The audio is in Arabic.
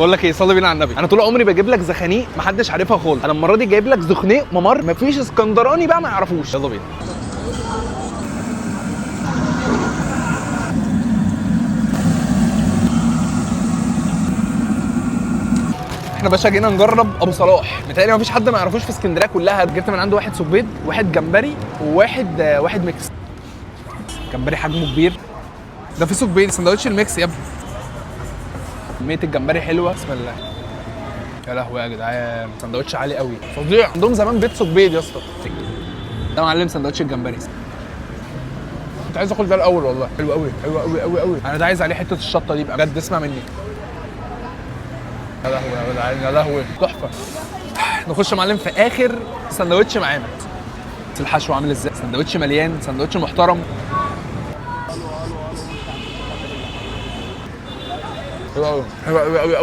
بقول لك ايه، صلي بينا على النبي. انا طول عمري بجيب لك زخانيق محدش عارفها خالص، انا المره دي جايب لك زخنيق ممر مفيش اسكندراني بقى ما يعرفوش. يلا بينا. احنا باشا جينا نجرب ابو صلاح، متهيألي مفيش حد ما يعرفوش في اسكندريه كلها. جبت من عنده واحد سوق بيض، واحد جمبري، وواحد ميكس. جمبري حجمه كبير. ده في سوق بيض سندوتش الميكس يا ابني. كميه الجمبري حلوه بسم الله. يا لهوي يا جدعان، سندوتش عالي قوي فظيع. عندهم زمان بيت سوق بيض يا اسطى. ده معلم سندوتش الجمبري. كنت عايز اكل ده الاول والله. حلو قوي حلو قوي قوي قوي. انا ده عايز عليه حته الشطه دي بقى بجد، اسمع مني. يا لهوي يا جدعان يا لهوي تحفه. نخش يا معلم في اخر سندوتش معانا. الحشو عامل ازاي؟ سندوتش مليان، سندوتش محترم. حلو قوي حلو قوي قوي قوي.